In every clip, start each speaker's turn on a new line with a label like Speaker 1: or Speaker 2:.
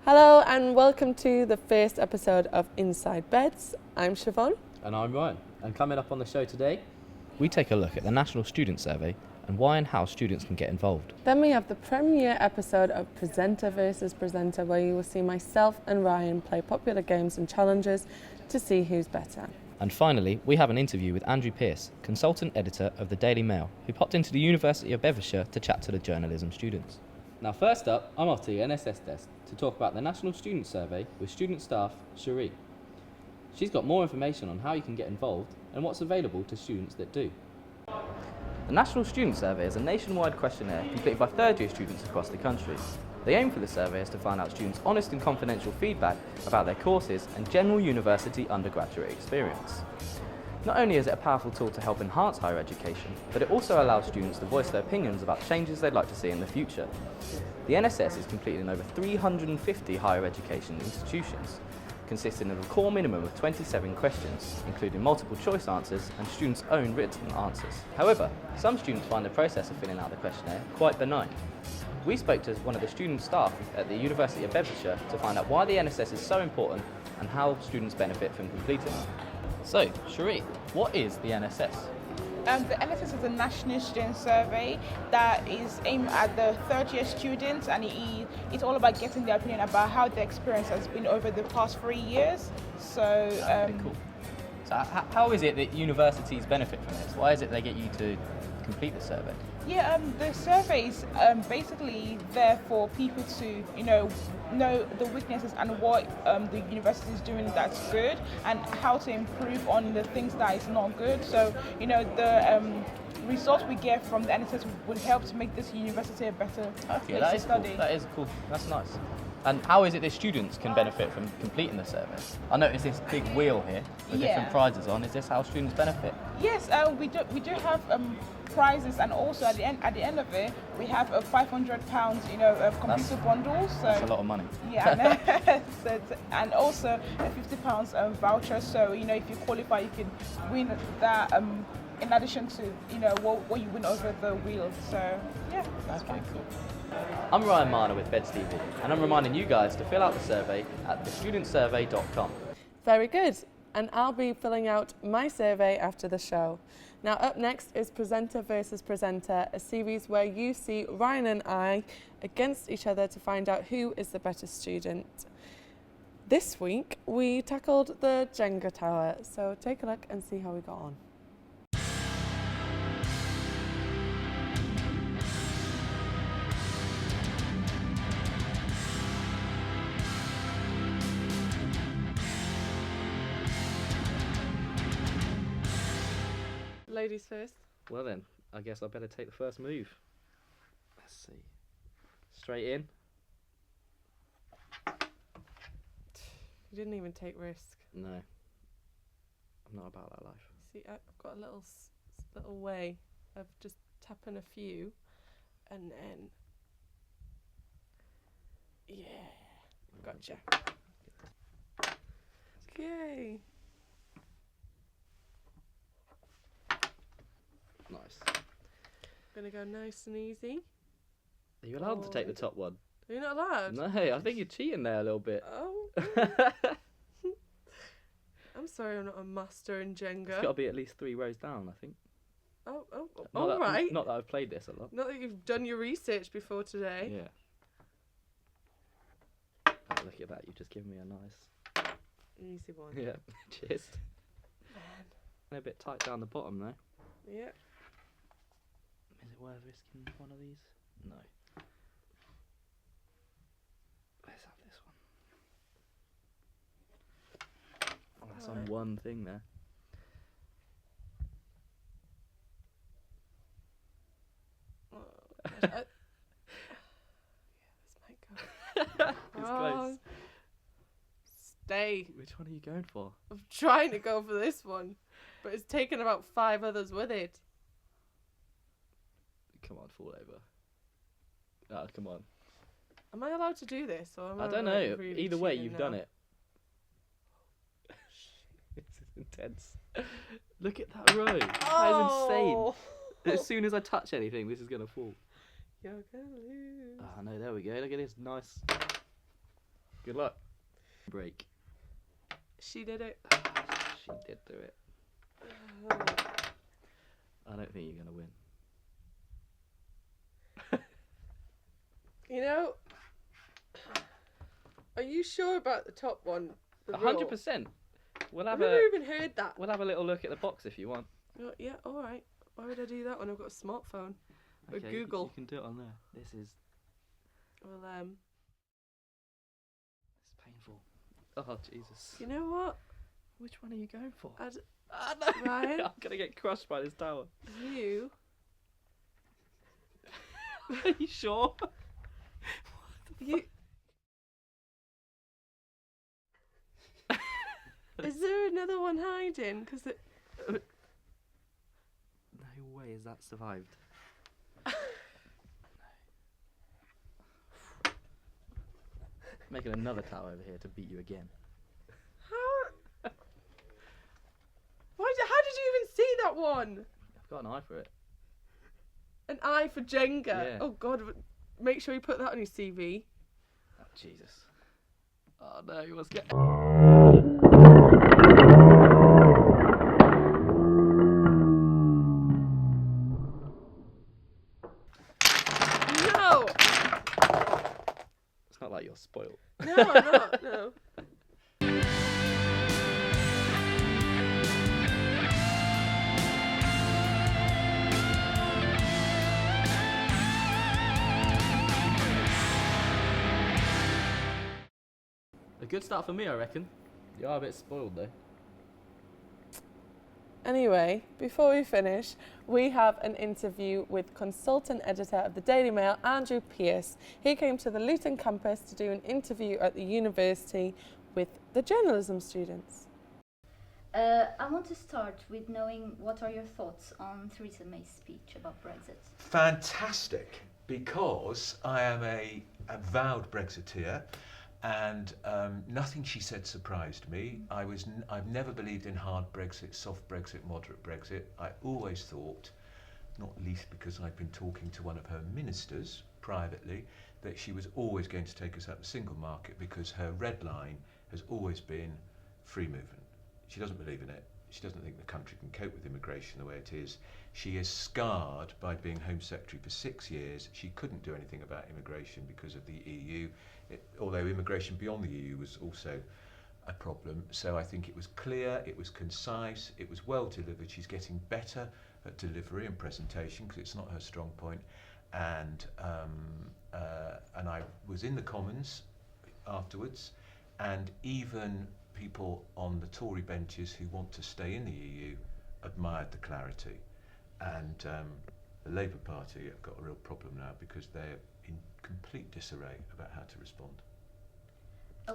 Speaker 1: Hello and welcome to the first episode of Inside Beds. I'm Siobhan.
Speaker 2: And I'm Ryan. And coming up on the show today, we take a look at the National Student Survey and why and how students can get involved.
Speaker 1: Then we have the premiere episode of Presenter versus Presenter, where you will see myself and Ryan play popular games and challenges to see who's better.
Speaker 2: And finally, we have an interview with Andrew Pearce, consultant editor of the Daily Mail, who popped into the University of Bedfordshire to chat to the journalism students. Now first up, I'm off to the NSS desk to talk about the National Student Survey with student staff Cherie. She's got more information on how you can get involved and what's available to students that do. The National Student Survey is a nationwide questionnaire completed by third-year students across the country. The aim for the survey is to find out students' honest and confidential feedback about their courses and general university undergraduate experience. Not only is it a powerful tool to help enhance higher education, but it also allows students to voice their opinions about changes they'd like to see in the future. The NSS is completed in over 350 higher education institutions, consisting of a core minimum of 27 questions, including multiple choice answers and students' own written answers. However, some students find the process of filling out the questionnaire quite benign. We spoke to one of the student staff at the University of Bedfordshire to find out why the NSS is so important and how students benefit from completing it. So, Cherie, what is the NSS?
Speaker 3: The NSS is a national student survey that is aimed at the third-year students, and it's all about getting their opinion about how their experience has been over the past 3 years. So,
Speaker 2: Cool. So, how is it that universities benefit from this? Why is it they get you to complete the survey?
Speaker 3: yeah, the survey is basically there for people to, know the weaknesses and what the university is doing that's good, and how to improve on the things that is not good. So, the results we get from the NSS will help to make this university a better place to study.
Speaker 2: Cool. That is cool. That's nice. And how is it that students can benefit from completing the survey? I noticed this big wheel here with different prizes on. Is this how students benefit?
Speaker 3: Yes, we do have prizes, and also at the end of it, we have a £500 computer bundle. So
Speaker 2: That's a lot of money.
Speaker 3: Yeah, and also a £50 voucher. So if you qualify, you can win that. In addition to what you win over the wheel. So yeah, that's
Speaker 2: Okay,
Speaker 3: fine.
Speaker 2: cool. I'm Ryan Marner with Beds TV, and I'm reminding you guys to fill out the survey at thestudentsurvey.com.
Speaker 1: Very good. And I'll be filling out my survey after the show. Now up next is Presenter versus Presenter, a series where you see Ryan and I against each other to find out who is the better student. This week we tackled the Jenga tower, so take a look and see how we got on. Ladies first.
Speaker 2: Well then, I guess I better take the first move. Let's see. Straight in.
Speaker 1: You didn't even take risk.
Speaker 2: No. I'm not about that life.
Speaker 1: See, I've got a little way of just tapping a few, and then gotcha. Okay.
Speaker 2: Nice.
Speaker 1: Gonna go nice and easy.
Speaker 2: Are you allowed to take the top one?
Speaker 1: Are you not allowed?
Speaker 2: No, I think you're cheating there a little bit.
Speaker 1: Oh. I'm sorry, I'm not a master in Jenga.
Speaker 2: It's got to be at least 3 rows down, I think.
Speaker 1: All right.
Speaker 2: Not that I've played this a lot.
Speaker 1: Not that you've done your research before today.
Speaker 2: Yeah. Oh, look at that, you've just given me a nice...
Speaker 1: Easy one.
Speaker 2: Yeah, cheers. Man. A bit tight down the bottom though.
Speaker 1: Yeah.
Speaker 2: Is it worth risking one of these? No. Let's have this one. Oh, that's on one thing there.
Speaker 1: Yeah, this might go.
Speaker 2: It's close.
Speaker 1: Stay.
Speaker 2: Which one are you going for?
Speaker 1: I'm trying to go for this one, but it's taken about 5 others with it.
Speaker 2: Come on, fall over. Ah, come on.
Speaker 1: Am I allowed to do this, or am
Speaker 2: I don't know. Either way, you've done it. This is intense. Look at that row. That is insane. As soon as I touch anything, this is going to fall.
Speaker 1: You're gonna lose.
Speaker 2: Oh, no, there we go. Look at this. Nice. Good luck. Break.
Speaker 1: She did it.
Speaker 2: She did do it.
Speaker 1: Oh.
Speaker 2: I don't think you're going to win.
Speaker 1: You know, are you sure about the top one? The
Speaker 2: 100%. We'll
Speaker 1: I've
Speaker 2: have
Speaker 1: never even heard that.
Speaker 2: We'll have a little look at the box if you want.
Speaker 1: Oh, yeah, all right. Why would I do that when I've got a smartphone? Or
Speaker 2: Okay,
Speaker 1: Google.
Speaker 2: You can do it on there. This is.
Speaker 1: Well,
Speaker 2: It's painful. Oh Jesus.
Speaker 1: you know what?
Speaker 2: Which one are you going for?
Speaker 1: I'd,
Speaker 2: No.
Speaker 1: Ryan?
Speaker 2: I'm gonna get crushed by this tower.
Speaker 1: You.
Speaker 2: Are you sure?
Speaker 1: You. Is there another one hiding? Because it.
Speaker 2: No way has that survived. Making another tower over here to beat you again.
Speaker 1: How? How did you even see that one?
Speaker 2: I've got an eye for it.
Speaker 1: An eye for Jenga.
Speaker 2: Yeah.
Speaker 1: Oh God! Make sure you put that on your CV.
Speaker 2: Oh Jesus. Oh no, he was getting.
Speaker 1: No.
Speaker 2: It's not like you're spoiled.
Speaker 1: No, I'm not. No.
Speaker 2: A good start for me, I reckon. You are a bit spoiled though.
Speaker 1: Anyway, before we finish, we have an interview with consultant editor of the Daily Mail, Andrew Pearce. He came to the Luton campus to do an interview at the university with the journalism students.
Speaker 4: I want to start with knowing what are your thoughts on Theresa May's speech about Brexit?
Speaker 5: Fantastic, because I am a avowed Brexiteer, and nothing she said surprised me. I've never believed in hard Brexit, soft Brexit, moderate Brexit. I always thought, not least because I've been talking to one of her ministers privately, that she was always going to take us out of the single market, because her red line has always been free movement. She doesn't believe in it. She doesn't think the country can cope with immigration the way it is. She is scarred by being Home Secretary for 6 years. She couldn't do anything about immigration because of the EU, although immigration beyond the EU was also a problem. So I think it was clear, it was concise, it was well delivered. She's getting better at delivery and presentation because it's not her strong point. And I was in the Commons afterwards, and even people on the Tory benches who want to stay in the EU admired the clarity. And the Labour Party have got a real problem now because they're in complete disarray about how to respond.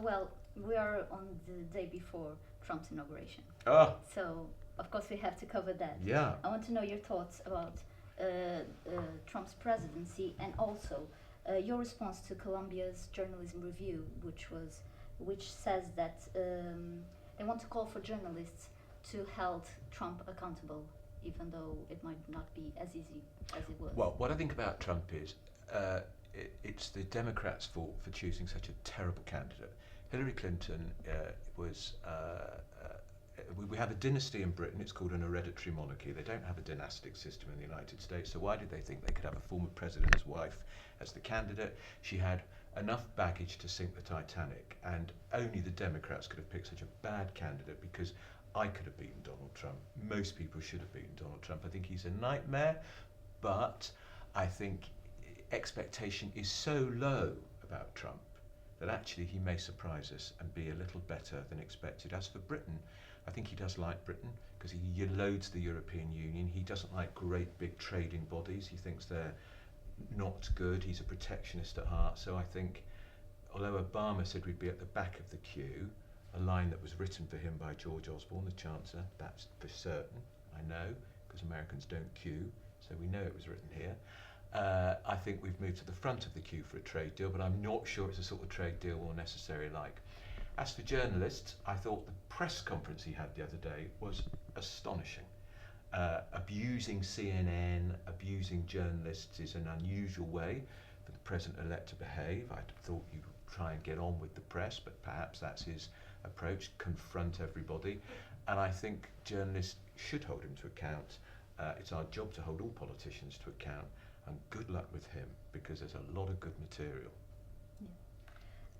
Speaker 4: Well, we are on the day before Trump's inauguration.
Speaker 5: Ah,
Speaker 4: So, of course, we have to cover that.
Speaker 5: yeah.
Speaker 4: I want to know your thoughts about Trump's presidency, and also your response to Columbia's journalism review, which says that they want to call for journalists to hold Trump accountable, even though it might not be as easy as it was.
Speaker 5: Well, what I think about Trump is it's the Democrats' fault for choosing such a terrible candidate. Hillary Clinton we have a dynasty in Britain. It's called an hereditary monarchy. They don't have a dynastic system in the United States. So why did they think they could have a former president's wife as the candidate? She had enough baggage to sink the Titanic, and only the Democrats could have picked such a bad candidate, because I could have beaten Donald Trump. Most people should have beaten Donald Trump. I think he's a nightmare, but I think expectation is so low about Trump that actually he may surprise us and be a little better than expected. As for Britain, I think he does like Britain because he loads the European Union. He doesn't like great big trading bodies. He thinks they're not good. He's a protectionist at heart. So I think, although Obama said we'd be at the back of the queue, a line that was written for him by George Osborne, the Chancellor, that's for certain, I know, because Americans don't queue, so we know it was written here. I think we've moved to the front of the queue for a trade deal, but I'm not sure it's the sort of trade deal we'll necessarily like. As for journalists, I thought the press conference he had the other day was astonishing. Abusing CNN, abusing journalists is an unusual way for the President-elect to behave. I thought you try and get on with the press, but perhaps that's his approach, confront everybody. And I think journalists should hold him to account. It's our job to hold all politicians to account, and good luck with him, because there's a lot of good material.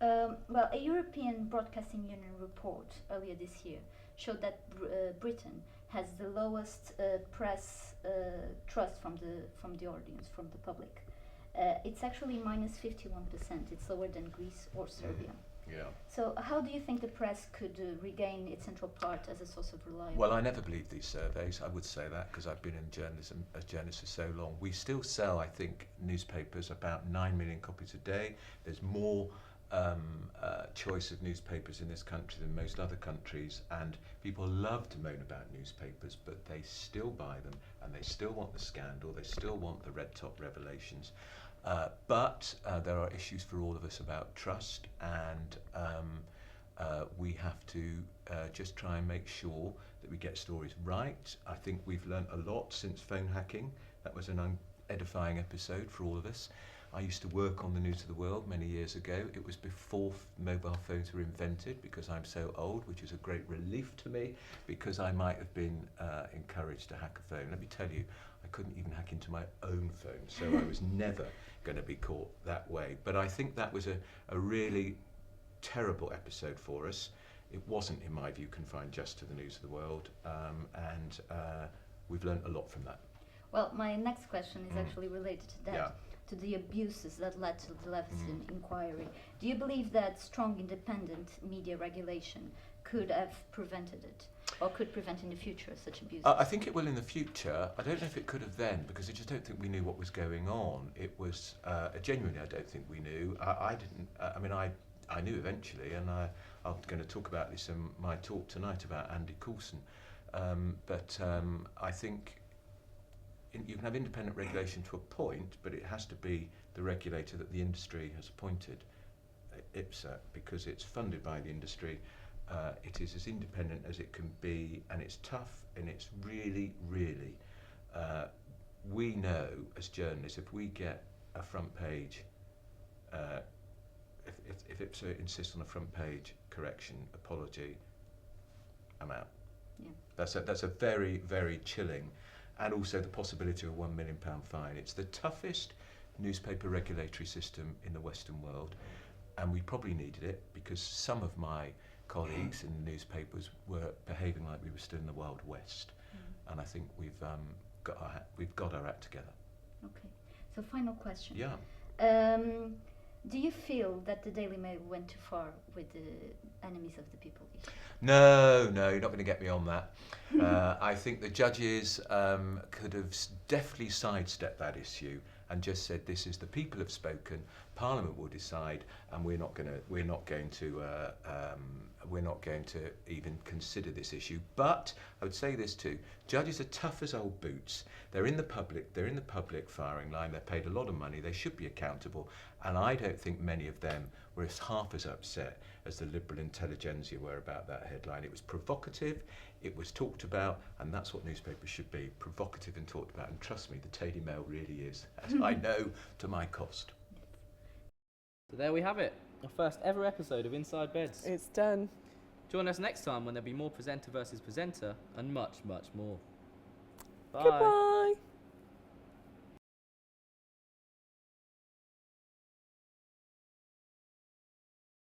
Speaker 4: Well, a European Broadcasting Union report earlier this year showed that Britain has the lowest press trust from the audience, from the public. It's actually minus 51%. It's lower than Greece or Serbia.
Speaker 5: Yeah.
Speaker 4: So how do you think the press could regain its central part as a source of reliability?
Speaker 5: Well, I never believed these surveys. I would say that because I've been in journalism as journalist for so long. We still sell, I think, newspapers about 9 million copies a day. There's more choice of newspapers in this country than most other countries, and people love to moan about newspapers, but they still buy them, and they still want the scandal, they still want the red top revelations. But there are issues for all of us about trust, and we have to just try and make sure that we get stories right. I think we've learnt a lot since phone hacking. That was an edifying episode for all of us. I used to work on the News of the World many years ago. It was before mobile phones were invented, because I'm so old, which is a great relief to me, because I might have been encouraged to hack a phone. Let me tell you, I couldn't even hack into my own phone, so I was never going to be caught that way. But I think that was a really terrible episode for us. It wasn't, in my view, confined just to the News of the World, and we've learned a lot from that.
Speaker 4: Well, my next question is actually related to that.
Speaker 5: Yeah.
Speaker 4: To the abuses that led to the Leveson inquiry. Do you believe that strong independent media regulation could have prevented it, or could prevent in the future such abuses?
Speaker 5: I think it will in the future. I don't know if it could have then, because I just don't think we knew what was going on. It was, genuinely, I don't think we knew. I didn't, I mean, I knew eventually, and I'm going to talk about this in my talk tonight about Andy Coulson. But I think you can have independent regulation to a point, but it has to be the regulator that the industry has appointed, IPSA, because it's funded by the industry. It is as independent as it can be, and it's tough, and it's really, really, we know as journalists, if we get a front page, if IPSA insists on a front page correction, apology, I'm out.
Speaker 4: Yeah.
Speaker 5: That's a very, very chilling, and also the possibility of a £1 million fine. It's the toughest newspaper regulatory system in the Western world, and we probably needed it because some of my colleagues in the newspapers were behaving like we were still in the Wild West, and I think we've got our act together.
Speaker 4: Okay, so final question.
Speaker 5: Yeah.
Speaker 4: Do you feel that the Daily Mail went too far with the enemies of the people issue?
Speaker 5: No, you're not going to get me on that. I think the judges could have definitely sidestepped that issue and just said, "This is the people have spoken. Parliament will decide, and we're not going to even consider this issue." But I would say this too: judges are tough as old boots. They're in the public firing line. They're paid a lot of money. They should be accountable. And I don't think many of them were half as upset as the liberal intelligentsia were about that headline. It was provocative, it was talked about, and that's what newspapers should be, provocative and talked about. And trust me, the Daily Mail really is, as I know to my cost.
Speaker 2: So there we have it, our first ever episode of Inside Beds.
Speaker 1: It's done.
Speaker 2: Join us next time when there'll be more presenter versus presenter and much, much more. Bye.
Speaker 1: Goodbye.